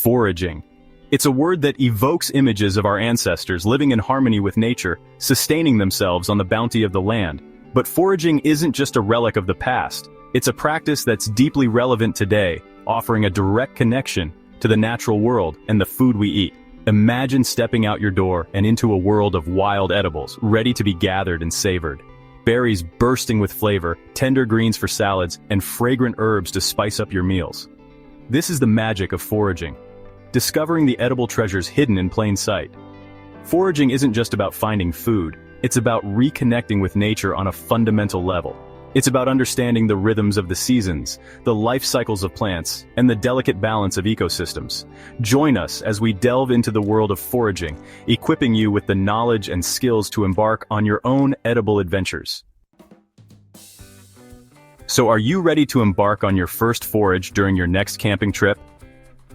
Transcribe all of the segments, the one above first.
Foraging. It's a word that evokes images of our ancestors living in harmony with nature, sustaining themselves on the bounty of the land. But foraging isn't just a relic of the past. It's a practice that's deeply relevant today, offering a direct connection to the natural world and the food we eat. Imagine stepping out your door and into a world of wild edibles, ready to be gathered and savored. Berries bursting with flavor, tender greens for salads, and fragrant herbs to spice up your meals. This is the magic of foraging. Discovering the edible treasures hidden in plain sight. Foraging isn't just about finding food, it's about reconnecting with nature on a fundamental level. It's about understanding the rhythms of the seasons, the life cycles of plants, and the delicate balance of ecosystems. Join us as we delve into the world of foraging, equipping you with the knowledge and skills to embark on your own edible adventures. So are you ready to embark on your first forage during your next camping trip?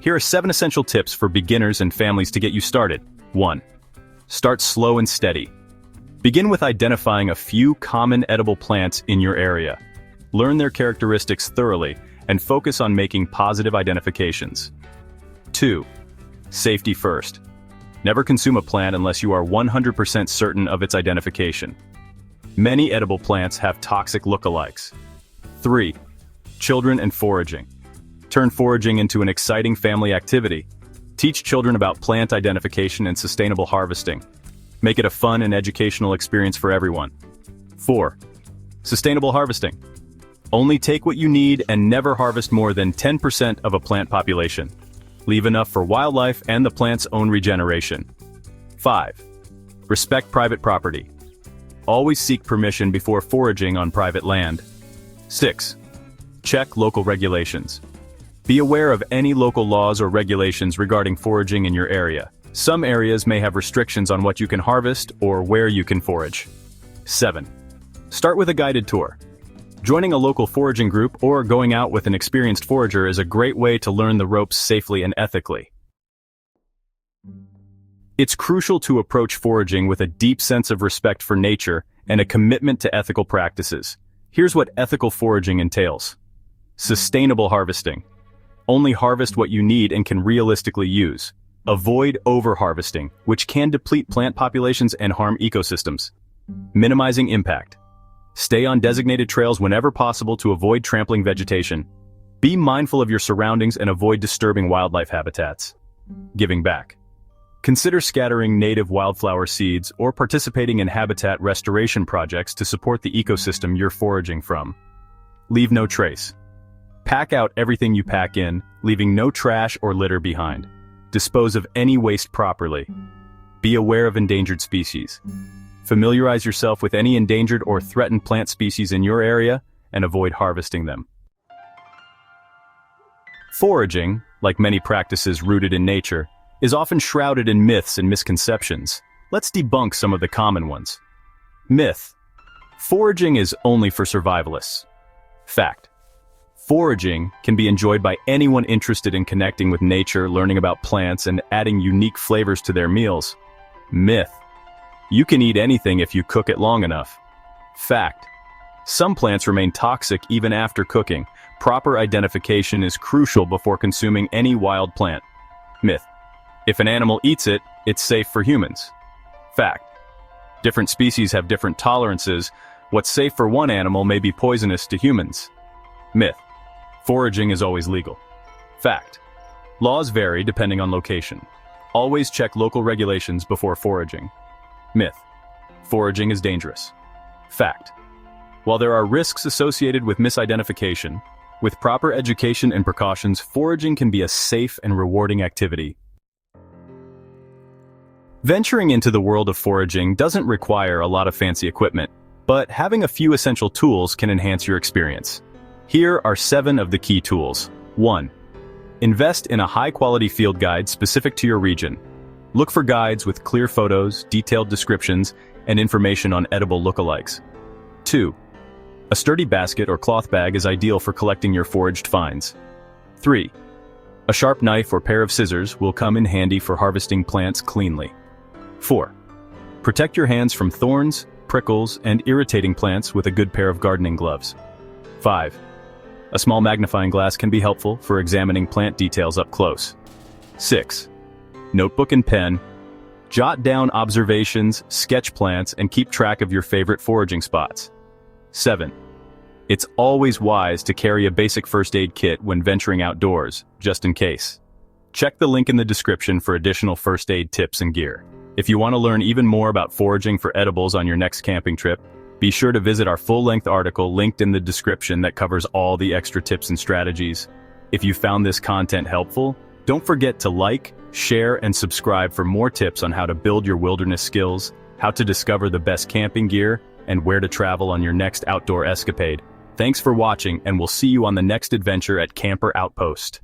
Here are 7 essential tips for beginners and families to get you started. 1. Start slow and steady. Begin with identifying a few common edible plants in your area. Learn their characteristics thoroughly and focus on making positive identifications. 2. Safety first. Never consume a plant unless you are 100% certain of its identification. Many edible plants have toxic lookalikes. 3. Children and foraging. Turn foraging into an exciting family activity. Teach children about plant identification and sustainable harvesting. Make it a fun and educational experience for everyone. 4. Sustainable harvesting. Only take what you need and never harvest more than 10% of a plant population. Leave enough for wildlife and the plant's own regeneration. 5. Respect private property. Always seek permission before foraging on private land. 6. Check local regulations. Be aware of any local laws or regulations regarding foraging in your area. Some areas may have restrictions on what you can harvest or where you can forage. 7. Start with a guided tour. Joining a local foraging group or going out with an experienced forager is a great way to learn the ropes safely and ethically. It's crucial to approach foraging with a deep sense of respect for nature and a commitment to ethical practices. Here's what ethical foraging entails. Sustainable harvesting. Only harvest what you need and can realistically use. Avoid over-harvesting, which can deplete plant populations and harm ecosystems. Minimizing impact. Stay on designated trails whenever possible to avoid trampling vegetation. Be mindful of your surroundings and avoid disturbing wildlife habitats. Giving back. Consider scattering native wildflower seeds or participating in habitat restoration projects to support the ecosystem you're foraging from. Leave no trace. Pack out everything you pack in, leaving no trash or litter behind. Dispose of any waste properly. Be aware of endangered species. Familiarize yourself with any endangered or threatened plant species in your area and avoid harvesting them. Foraging, like many practices rooted in nature, is often shrouded in myths and misconceptions. Let's debunk some of the common ones. Myth. Foraging is only for survivalists. Fact. Foraging can be enjoyed by anyone interested in connecting with nature, learning about plants, and adding unique flavors to their meals. Myth. You can eat anything if you cook it long enough. Fact. Some plants remain toxic even after cooking. Proper identification is crucial before consuming any wild plant. Myth. If an animal eats it, it's safe for humans. Fact. Different species have different tolerances. What's safe for one animal may be poisonous to humans. Myth. Foraging is always legal. Fact. Laws vary depending on location. Always check local regulations before foraging. Myth. Foraging is dangerous. Fact. While there are risks associated with misidentification, with proper education and precautions, foraging can be a safe and rewarding activity. Venturing into the world of foraging doesn't require a lot of fancy equipment, but having a few essential tools can enhance your experience. Here are 7 of the key tools. 1. Invest in a high-quality field guide specific to your region. Look for guides with clear photos, detailed descriptions, and information on edible lookalikes. 2. A sturdy basket or cloth bag is ideal for collecting your foraged finds. 3. A sharp knife or pair of scissors will come in handy for harvesting plants cleanly. 4. Protect your hands from thorns, prickles, and irritating plants with a good pair of gardening gloves. 5. A small magnifying glass can be helpful for examining plant details up close. 6. Notebook and pen. Jot down observations, sketch plans, and keep track of your favorite foraging spots. 7. It's always wise to carry a basic first aid kit when venturing outdoors, just in case. Check the link in the description for additional first aid tips and gear. If you want to learn even more about foraging for edibles on your next camping trip, be sure to visit our full-length article linked in the description that covers all the extra tips and strategies. If you found this content helpful, don't forget to like, share, and subscribe for more tips on how to build your wilderness skills, how to discover the best camping gear, and where to travel on your next outdoor escapade. Thanks for watching, and we'll see you on the next adventure at Camper Outpost.